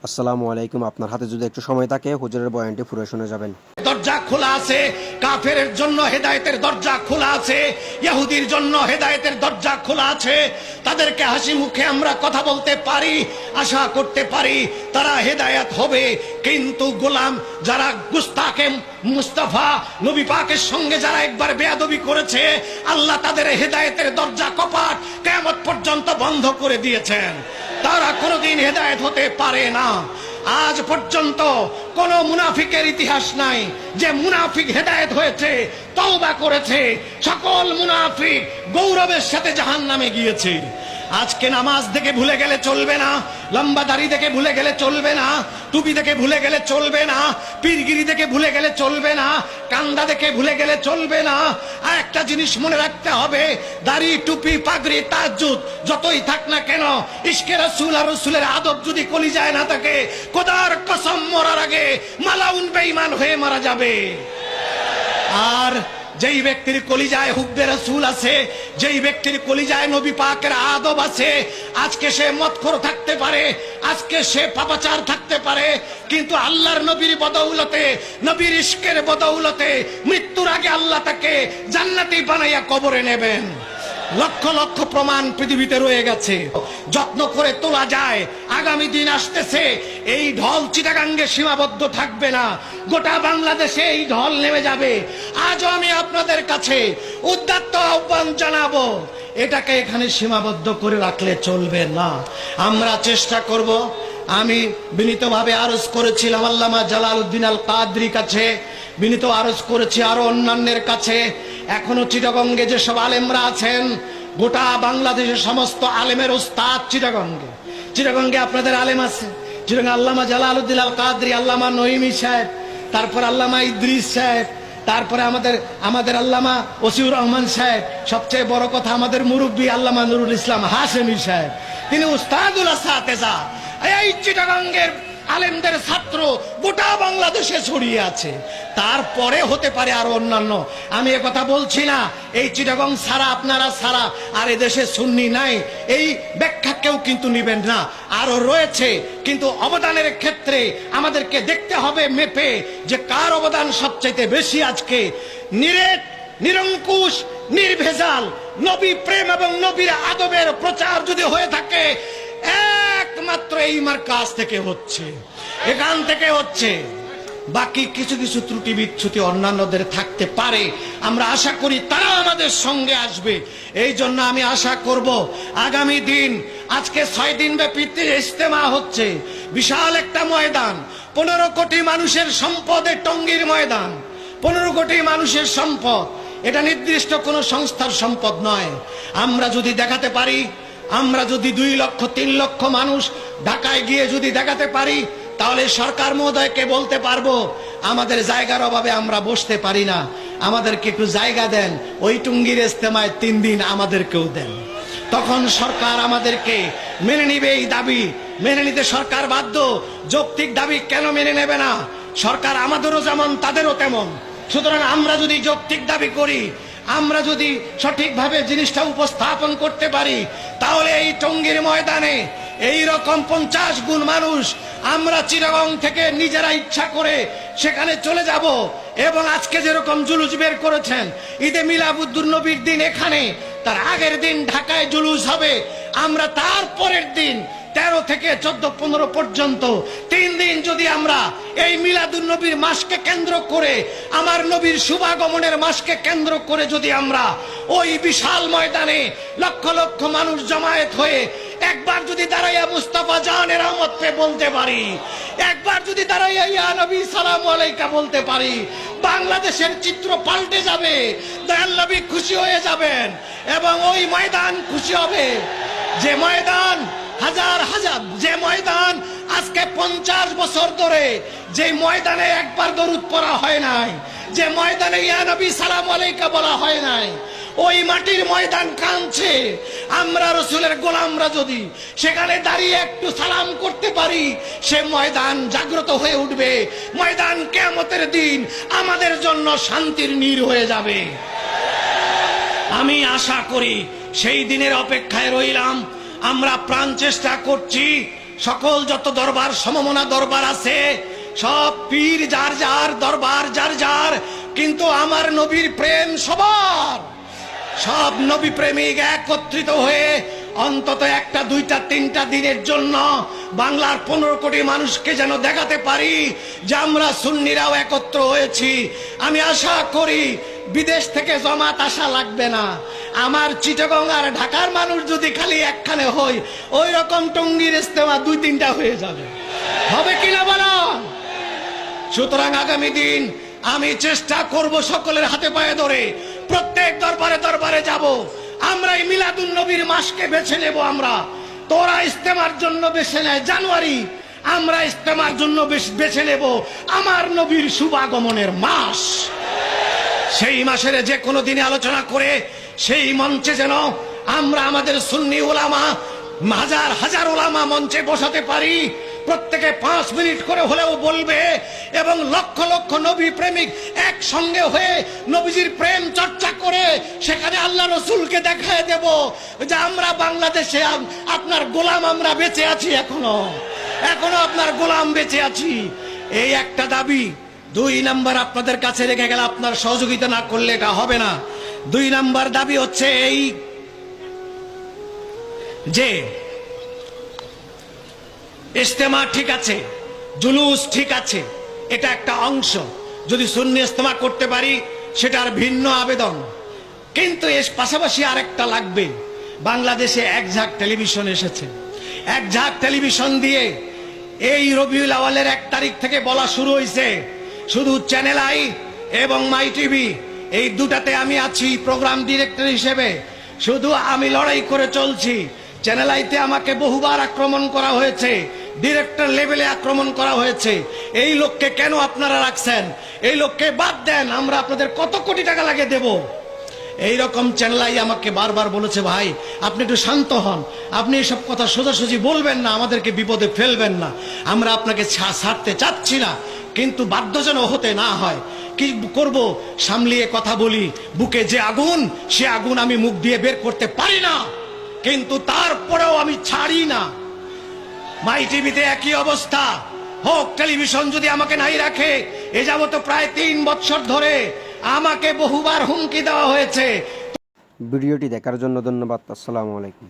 আসসালামু আলাইকুম। আপনার হাতে যদি একটু সময় থাকে হুজুরের বয়ানটি পুরো শুনে যাবেন। দরজা খোলা আছে, কাফেরের জন্য হেদায়েতের দরজা খোলা আছে, ইহুদির জন্য হেদায়েতের দরজা খোলা আছে। তাদেরকে হাসি মুখে আমরা কথা বলতে পারি, আশা করতে পারি তারা হেদায়েত হবে। কিন্তু গোলাম যারা গুস্তাকে মুস্তাফা নবী পাকের সঙ্গে যারা একবার বেয়াদবি করেছে, আল্লাহ তাদের হেদায়েতের দরজা কপাট কিয়ামত পর্যন্ত বন্ধ করে দিয়েছেন। তারা কোনোদিন হেদায়েত হতে পারে না। আজ পর্যন্ত কোন মুনাফিকের ইতিহাস নাই যে মুনাফিক হেদায়েত হয়েছে, তওবা করেছে। সকল মুনাফিক গৌরবের সাথে জাহান্নামে গিয়েছে। আজকে নামাজ দেখে ভুলে গেলে চলবে না, লম্বা দাড়ি দেখে ভুলে গেলে চলবে না, টুপি দেখে ভুলে গেলে চলবে না, পীরগিরি দেখে ভুলে গেলে চলবে না, কান্দা দেখে ভুলে গেলে চলবে না। আর একটা জিনিস মনে রাখতে হবে, দাড়ি টুপি পাগড়ি তাহাজ্জুদ যতই থাক না কেন, ইশকে রাসূল আর রাসূলের আদব যদি কলিজায় না থাকে, খোদার কসম মরার আগে মালাউন বেঈমান হয়ে মারা যাবে। আর যেই ব্যক্তির কলিজায় হুব্বে রাসূল আছে, যেই ব্যক্তির কলিজায় নবী পাকের আদব আছে, আজকে সে মদখোর থাকতে পারে, আজকে সে পাপাচার থাকতে পারে, কিন্তু আল্লাহর নবীর বদৌলতে, নবীর ইশকের বদৌলতে মৃত্যুর আগে আল্লাহ তাকে জান্নাতি বানাইয়া কবরে নেবেন। লক্ষ লক্ষ প্রমাণ পৃথিবীতে রয়ে গেছে, যত্ন করে তোলা যায়। আগামী দিন আসতেছে, এই ঢল চিটাগাঙ্গে সীমাবদ্ধ থাকবে না, গোটা বাংলাদেশে এই ঢল নেমে যাবে। আজও আমি আপনাদের কাছে উদাত্ত আহ্বান জানাবো, এটাকে এখানে সীমাবদ্ধ করে রাখলে চলবে না। আমরা চেষ্টা করব। আমি বিনীতভাবে আরজ করেছিলাম আল্লামা জালালউদ্দিন আল কাদরির কাছে, বিনীত আরজ করেছি আরো অন্যান্যের কাছে। এখনো চিটাগঙ্গে যেসব আলেমরা আছেন, গোটা বাংলাদেশের সমস্ত আলেমের ওস্তাদ চিটাগঙ্গে আপনাদের আলেম আছে। চিটাগঙ্গে আল্লামা জালালউদ্দিন আল কাদরি, আল্লামা নঈমী সাহেব, তারপর আল্লামা ইদ্রিস সাহেব, তারপরে আমাদের আল্লামা ওসিউর রহমান সাহেব, সবচেয়ে বড় কথা আমাদের মুরব্বী আল্লামা নুরুল ইসলাম হাশেমি সাহেব, তিনি উস্তাদুল আসাতেজা। এই চিটাগঙ্গের আলেমদের ছাত্র গোটা বাংলাদেশে ছড়িয়ে আছে। তারপরে হতে পারে আরো অন্যান্য। আমি এ কথা বলছি না এই চিটাগং ছাড়া, আপনারা ছাড়া আর এদেশে সুন্নি নাই, এই ব্যাখ্যা কেউ কিন্তু নিবেন না। আরো রয়েছে, কিন্তু অবদানের ক্ষেত্রে আমাদেরকে দেখতে হবে মেপে যে কার অবদান সবচাইতে বেশি। আজকে নিরেট, নিরঙ্কুশ, নির্ভেজাল নবী প্রেম এবং নবীর আদবের প্রচার যদি হয়ে থাকে, একমাত্র এই মার্কাজ থেকে হচ্ছে, এখান থেকে হচ্ছে। বাকি কিছু কিছু ত্রুটি বিচ্যুতি অন্যান্যদের থাকতে পারে, আমরা আশা করি তারা আমাদের সঙ্গে আসবে। এই জন্য আমি আশা করব আগামী দিন, আজকে 6 দিন ব্যাপী ইজতেমা হচ্ছে, বিশাল একটা ময়দান, 15 কোটি মানুষের সম্পদের টঙ্গীর ময়দান, 15 কোটি মানুষের সম্পদ। এটা নির্দিষ্ট কোনো সংস্থার সম্পদ নয়। আমরা যদি দেখাতে পারি, আমরা যদি 2 লক্ষ 3 লক্ষ মানুষ ঢাকায় গিয়ে যদি দেখাতে পারি, তাহলে সরকার মহোদয়কে বলতে পারবো আমাদের জায়গার অভাবে আমরা বসতে পারি না, আমাদেরকে একটু জায়গা দেন, ওই টুঙ্গির ইজতেমায় 3 দিন আমাদেরকেও দেন। তখন সরকার আমাদেরকে মেনে নিবে। এই দাবি মেনে নিতে সরকার বাধ্য। যৌক্তিক দাবি কেন মেনে নেবে না? সরকার আমাদেরও যেমন তাদেরও তেমন। সুতরাং আমরা যদি যৌক্তিক দাবি করি, আমরা যদি সঠিকভাবে জিনিসটা উপস্থাপন করতে পারি, তাহলে এই টঙ্গীর ময়দানে এই রকম 50 গুণ মানুষ আমরা চিটাগং থেকে নিজেরা ইচ্ছা করে সেখানে চলে যাব। এবং আজকে যেরকম জুলুস বের করেছেন, ঈদে মিলাদুন নবীর দিন এখানে, তার আগের দিন ঢাকায় জুলুস হবে। আমরা তার পরের দিন 13 থেকে 14-15 পর্যন্ত 3 দিন যদি আমরা এই মিলাদুন নবীর মাসকে কেন্দ্র করে, আমার নবীর শুভাগমনের মাসকে কেন্দ্র করে যদি আমরা ওই বিশাল ময়দানে লক্ষ লক্ষ মানুষ জমায়েত হয়ে একবার যদি দাঁড়াইয়া মুস্তাফা জানের রহমত পে বলতে পারি, একবার যদি দাঁড়াইয়া ইয়া নবী সালাম আলাইকা বলতে পারি, বাংলাদেশের চিত্র পাল্টে যাবে। দয়াল নবী খুশি হয়ে যাবেন এবং ওই ময়দান খুশি হবে। যে ময়দান হাজার হাজার, যে ময়দান আজকে 50 বছর ধরে যে ময়দানে একবার দরুদ পড়া হয় নাই, যে ময়দানে ইয়া নবী সালাম আলাইকা বলা হয় নাই, ওই মাটির ময়দান কাঁদছে। আমরা রাসূলের গোলামরা যদি সেখানে দাঁড়িয়ে একটু সালাম করতে পারি, সে ময়দান জাগ্রত হয়ে উঠবে। ময়দান কিয়ামতের দিন আমাদের জন্য শান্তির নীর হয়ে যাবে। আমি আশা করি সেই দিনের অপেক্ষায় রইলাম। আমরা প্রাণ চেষ্টা করছি সকল যত দরবার সমমনা দরবার আছে, সব পীর যার যার, দরবার যার যার, কিন্তু আমার নবীর প্রেম সবার। সব নবী প্রেমিক একত্রিত হয়ে অন্তত একটা, দুইটা, তিনটা দিনের জন্য বাংলার 15 কোটি মানুষকে যেন দেখাতে পারি যে আমরা সুন্নিরাও একত্র হয়েছি। আমি আশা করি বিদেশ থেকে জমাত আসা লাগবে না। আমার চিটাগং আর ঢাকার মানুষ যদি খালি একখানে হই, ওই রকম টঙ্গীর ইস্তেমা 2-3টা হয়ে যাবে। হবে কিনা বলো? সুতরাং আগামী দিন আমি চেষ্টা করব সকলের হাতে পায়ে ধরে প্রত্যেক দরবারে দরবারে যাব। আমরা এই মিলাদুন নবীর মাসকে বেছে নেব। আমরা, তোরা ইস্তেমার জন্য বেছে নেয় জানুয়ারি, আমরা ইস্তেমার জন্য বেছে নেব আমার নবীর শুভাগমনের মাস। সেই মাসের যে কোনো দিনে আলোচনা করে সেই মঞ্চে যেন আমরা আমাদের সুন্নি ওলামা, হাজার হাজার ওলামা মঞ্চে বসাতে পারি। প্রত্যেকে 5 মিনিট করে হলেও বলবে এবং লক্ষ লক্ষ নবী প্রেমিক একসঙ্গে হয়ে নবীজির প্রেম চর্চা করে সেখানে আল্লাহ রসুলকে দেখায় দেব যে আমরা বাংলাদেশে আপনার গোলাম, আমরা বেঁচে আছি, এখনো আপনার গোলাম বেঁচে আছি। এই একটা দাবি। 2 নাম্বার আপনাদের কাছে রেখে গেলে আপনার সহযোগিতা না করলে এটা হবে না। 2 নাম্বার দাবি হচ্ছে এই যে ইস্তেমা ঠিক আছে, জুলুস ঠিক আছে, এটা একটা অংশ। যদি সুন্নি ইস্তেমা করতে পারি সেটার ভিন্ন আবেদন, কিন্তু এর পাশাপাশি আরেকটা লাগবে। বাংলাদেশে এক ঝাঁক টেলিভিশন এসেছে। এক ঝাঁক টেলিভিশন দিয়ে এই রবিউল আওয়ালের 1 তারিখ থেকে বলা শুরু হয়েছে শুধু চ্যানেল আই এবং মাই টিভি, এই দুটাতে আমি আছি প্রোগ্রাম ডিরেক্টর হিসেবে। শুধু আমি লড়াই করে চলছি। চ্যানেল আইতে আমাকে বহুবার আক্রমণ করা হয়েছে, ডিরেক্টর লেভেলে আক্রমণ করা হয়েছে। এই লোককে কেন আপনারা রাখছেন? এই লোককে বাদ দেন, আমরা আপনাদের কত কোটি টাকা লাগে দেব। এইরকম চ্যানেলাই আমাকে বারবার বলেছে, ভাই আপনি একটু শান্ত হন, আপনি এসব কথা সোজাসুজি বলবেন না, আমাদেরকে বিপদে ফেলবেন না। আমরা আপনাকে ছাড়তে চাচ্ছি না, কিন্তু বাধ্য যেন হতে না হয়। কি করব? সামলিয়ে কথা বলি। বুকে যে আগুন, সে আগুন আমি মুখ দিয়ে বের করতে পারি না, কিন্তু তারপরেও আমি ছাড়ি না। মাই টিভিতে একই অবস্থা। হোক টেলিভিশন যদি আমাকে নাই রাখে, এ যাবত প্রায় 3 বছর ধরে আমাকে বহুবার হুমকি দেওয়া হয়েছে। ভিডিওটি দেখার জন্য ধন্যবাদ। আসসালামু আলাইকুম।